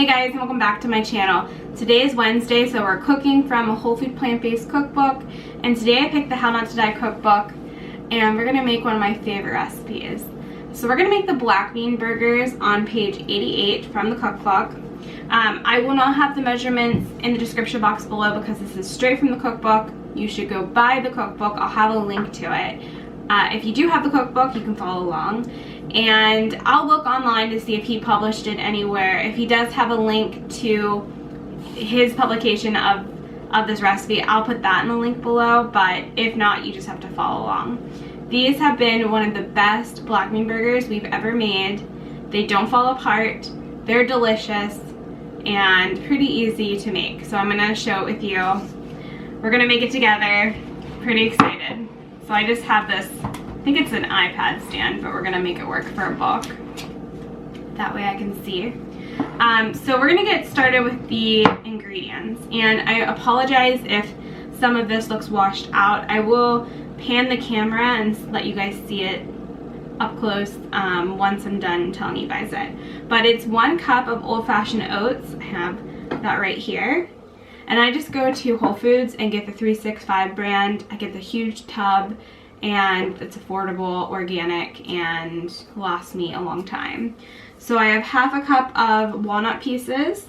Hey guys, and welcome back to my channel. Today is Wednesday, so we're cooking from a whole food plant-based cookbook, and today I picked the How Not to Die cookbook, and we're gonna make one of my favorite recipes. So we're gonna make the black bean burgers on page 88 from the cookbook. I will not have the measurements in the description box below because this is straight from the cookbook. You should go buy the cookbook. I'll have a link to it. If you do have the cookbook, you can follow along. And I'll look online to see if he published it anywhere. If he does have a link to his publication of this recipe, I'll put that in the link below, but if not, you just have to follow along. These have been one of the best black bean burgers we've ever made. They don't fall apart, they're delicious, and pretty easy to make. So I'm gonna show it with you. We're gonna make it together. Pretty excited. So I just have this, I think it's an iPad stand, but we're gonna make it work for a book. That way I can see. So we're gonna get started with the ingredients. And I apologize if some of this looks washed out. I will pan the camera and let you guys see it up close once I'm done telling you guys it. But it's 1 cup of old-fashioned oats. I have that right here. And I just go to Whole Foods and get the 365 brand. I get the huge tub, and it's affordable, organic, and lasts me a long time. So I have half a cup of walnut pieces.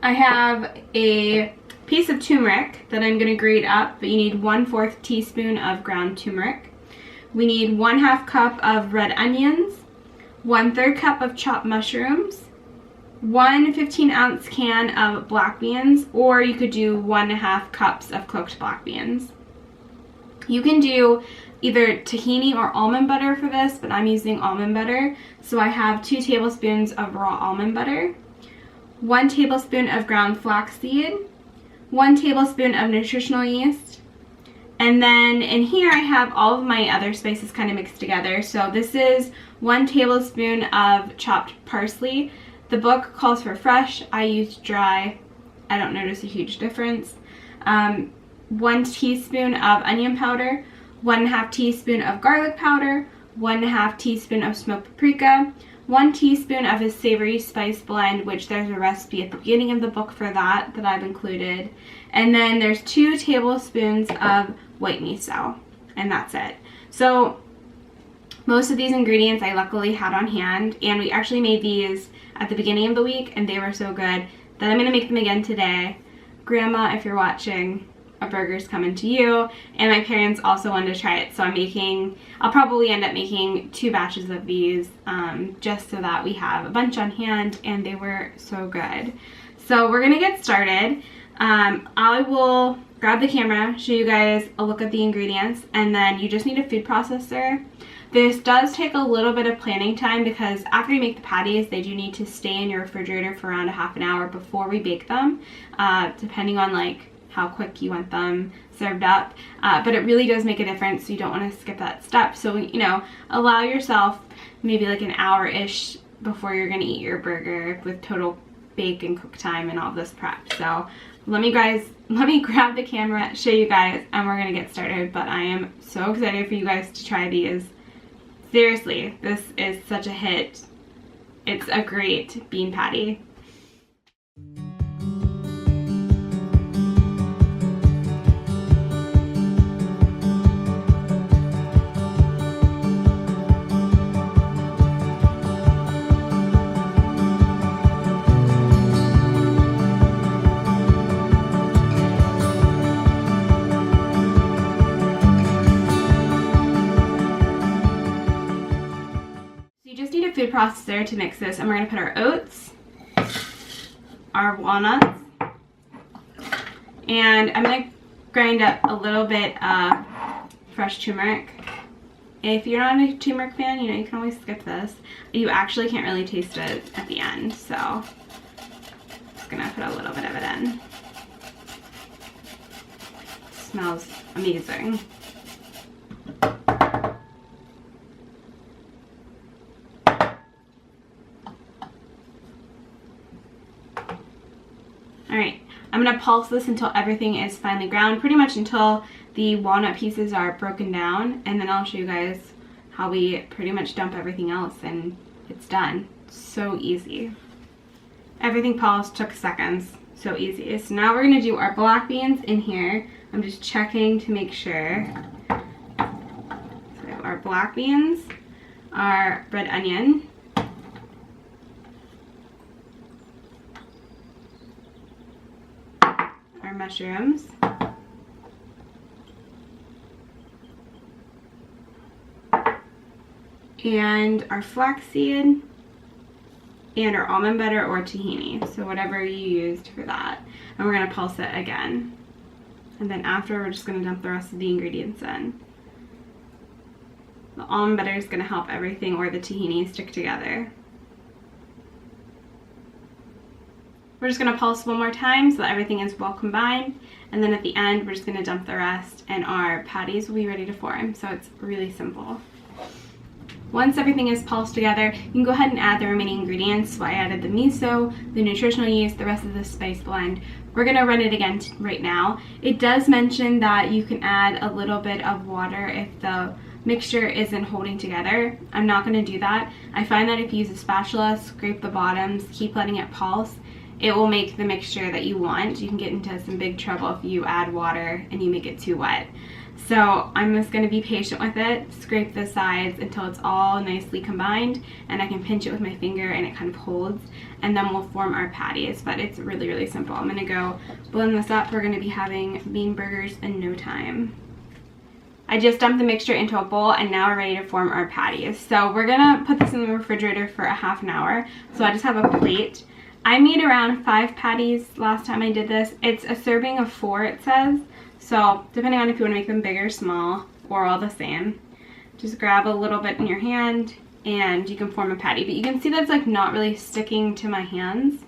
I have a piece of turmeric that I'm gonna grate up, but you need 1/4 teaspoon of ground turmeric. We need 1/2 cup of red onions, 1/3 cup of chopped mushrooms, 1 15-ounce can of black beans, or you could do 1.5 cups of cooked black beans. You can do either tahini or almond butter for this, but I'm using almond butter. So I have 2 tablespoons of raw almond butter, 1 tablespoon of ground flaxseed, 1 tablespoon of nutritional yeast, and then in here I have all of my other spices kind of mixed together. So this is 1 tablespoon of chopped parsley. The book calls for fresh. I used dry. I don't notice a huge difference. 1 teaspoon of onion powder, 1/2 teaspoon of garlic powder, 1/2 teaspoon of smoked paprika, 1 teaspoon of his savory spice blend, which there's a recipe at the beginning of the book for that I've included. And then there's 2 tablespoons of white miso, and that's it. So most of these ingredients I luckily had on hand, and we actually made these at the beginning of the week, and they were so good that I'm gonna make them again today. Grandma, if you're watching, a burger's coming to you, and my parents also wanted to try it, so I'll probably end up making 2 batches of these just so that we have a bunch on hand, and they were so good. So we're gonna get started. I will grab the camera, show you guys a look at the ingredients, and then you just need a food processor. This does take a little bit of planning time because after you make the patties, they do need to stay in your refrigerator for around a half an hour before we bake them, depending on like how quick you want them served up. But it really does make a difference, so you don't want to skip that step. So, you know, allow yourself maybe like an hour-ish before you're gonna eat your burger with total bake and cook time and all this prep. So let me grab the camera, show you guys, and we're gonna get started. But I am so excited for you guys to try these. Seriously, this is such a hit. It's a great bean patty. Food processor to mix this, and we're going to put our oats, our walnuts, and I'm going to grind up a little bit of fresh turmeric. If you're not a turmeric fan, you know, you can always skip this. You actually can't really taste it at the end, so I'm just going to put a little bit of it in. It smells amazing. Alright, I'm going to pulse this until everything is finely ground, pretty much until the walnut pieces are broken down, and then I'll show you guys how we pretty much dump everything else and it's done. So easy. Everything polished took seconds. So easy. So now we're going to do our black beans in here. I'm just checking to make sure. So we have our black beans, our red onion, our mushrooms, and our flaxseed, and our almond butter or tahini, so whatever you used for that. And we're going to pulse it again. And then after, we're just going to dump the rest of the ingredients in. The almond butter is going to help everything, or the tahini, stick together. We're just going to pulse one more time so that everything is well combined. And then at the end, we're just going to dump the rest, and our patties will be ready to form. So it's really simple. Once everything is pulsed together, you can go ahead and add the remaining ingredients. So I added the miso, the nutritional yeast, the rest of the spice blend. We're gonna run it again right now. It does mention that you can add a little bit of water if the mixture isn't holding together. I'm not gonna do that. I find that if you use a spatula, scrape the bottoms, keep letting it pulse, it will make the mixture that you want. You can get into some big trouble if you add water and you make it too wet. So I'm just going to be patient with it, scrape the sides until it's all nicely combined, and I can pinch it with my finger and it kind of holds, and then we'll form our patties. But it's really, really simple. I'm going to go blend this up. We're going to be having bean burgers in no time. I just dumped the mixture into a bowl, and now we're ready to form our patties. So we're going to put this in the refrigerator for a half an hour. So I just have a plate. I made around 5 patties last time I did this. It's a serving of 4, it says. So depending on if you want to make them big or small or all the same, just grab a little bit in your hand and you can form a patty. But you can see that's like not really sticking to my hands,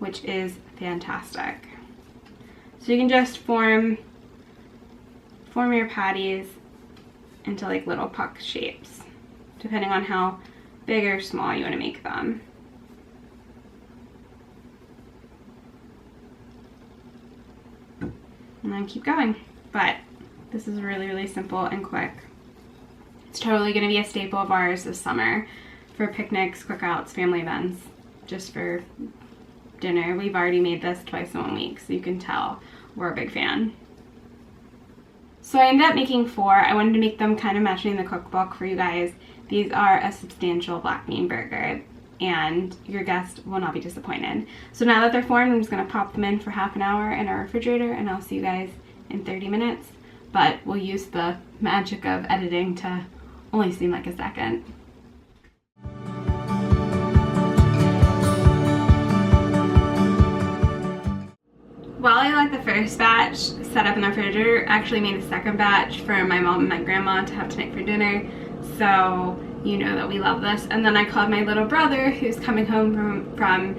which is fantastic. So you can just form your patties into like little puck shapes, depending on how big or small you want to make them. And then keep going. But this is really, really simple and quick. It's totally going to be a staple of ours this summer for picnics, cookouts, family events, just for dinner. We've already made this twice in 1 week, so you can tell we're a big fan. So I ended up making 4. I wanted to make them kind of matching the cookbook for you guys. These are a substantial black bean burger, and your guest will not be disappointed. So now that they're formed, I'm just going to pop them in for half an hour in our refrigerator, and I'll see you guys in 30 minutes. But we'll use the magic of editing to only seem like a second. While I let the first batch set up in the refrigerator, I actually made a second batch for my mom and my grandma to have tonight for dinner. So you know that we love this. And then I called my little brother, who's coming home from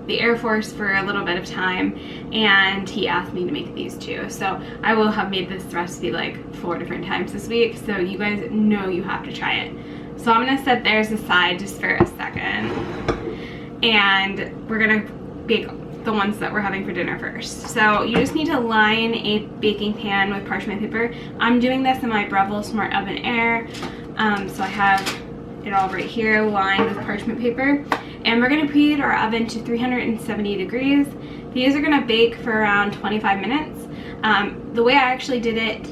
the Air Force for a little bit of time, and he asked me to make these too. So I will have made this recipe like 4 different times this week, so you guys know you have to try it. So I'm gonna set theirs aside just for a second, and we're gonna bake the ones that we're having for dinner first. So you just need to line a baking pan with parchment paper. I'm doing this in my Breville Smart Oven Air. So I have it all right here lined with parchment paper, and we're going to preheat our oven to 370 degrees. These are going to bake for around 25 minutes. The way I actually did it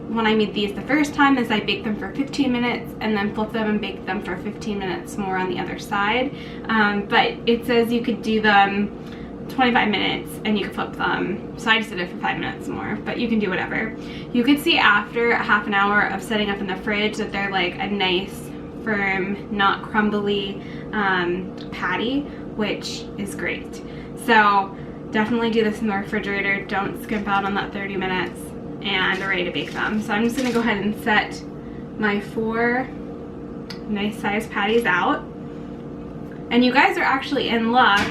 when I made these the first time is I baked them for 15 minutes and then flipped them and baked them for 15 minutes more on the other side. But it says you could do them 25 minutes and you could flip them, so I just did it for 5 minutes more, but you can do whatever. You could see after a half an hour of setting up in the fridge that they're like a nice, firm, not crumbly patty, which is great. So definitely do this in the refrigerator. Don't skimp out on that 30 minutes, and we're ready to bake them. So I'm just gonna go ahead and set my 4 nice sized patties out. And you guys are actually in luck.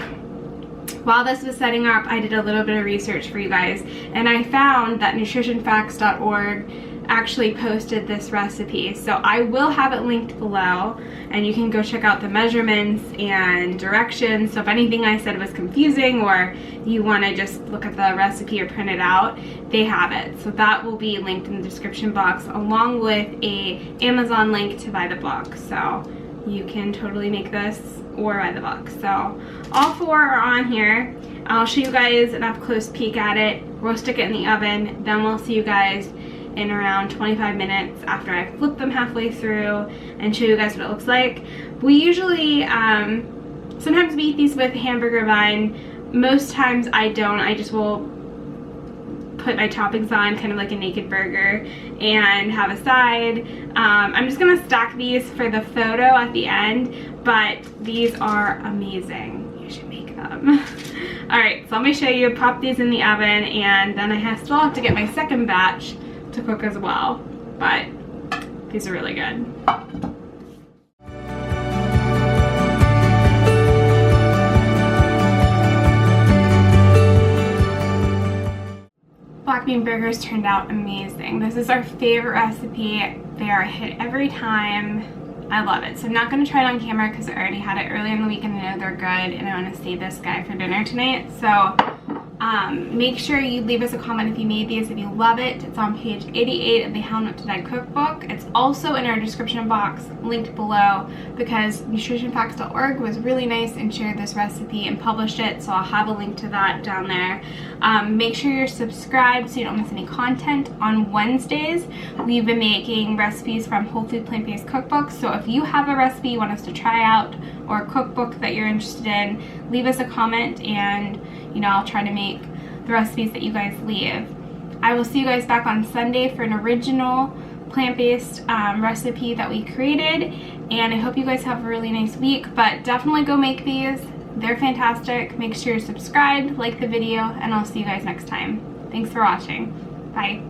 While this was setting up, I did a little bit of research for you guys, and I found that nutritionfacts.org actually posted this recipe. So I will have it linked below, and you can go check out the measurements and directions. So if anything I said was confusing, or you want to just look at the recipe or print it out, they have it. So that will be linked in the description box, along with a Amazon link to buy the book. So you can totally make this or by the book. So all 4 are on here. I'll show you guys an up close peek at it. We'll stick it in the oven, then we'll see you guys in around 25 minutes after I flip them halfway through and show you guys what it looks like. We usually, sometimes we eat these with hamburger bun. Most times I don't. I just will put my toppings on, kind of like a naked burger, and have a side. I'm just gonna stack these for the photo at the end, but these are amazing. You should make them. Alright, so let me show you. Pop these in the oven, and then I still have to get my second batch to cook as well, but these are really good. Black bean burgers turned out amazing. This is our favorite recipe. They are a hit every time. I love it. So I'm not going to try it on camera because I already had it earlier in the week and I know they're good, and I want to save this guy for dinner tonight. So make sure you leave us a comment if you made these, if you love it. It's on page 88 of the How Not to Die cookbook. It's also in our description box linked below because nutritionfacts.org was really nice and shared this recipe and published it, so I'll have a link to that down there. Make sure you're subscribed so you don't miss any content. On Wednesdays we've been making recipes from Whole Food Plant-Based Cookbook, so if you have a recipe you want us to try out or a cookbook that you're interested in, leave us a comment and I'll try to make the recipes that you guys leave. I will see you guys back on Sunday for an original plant-based recipe that we created, and I hope you guys have a really nice week, but definitely go make these. They're fantastic. Make sure you're subscribed, like the video, and I'll see you guys next time. Thanks for watching. Bye.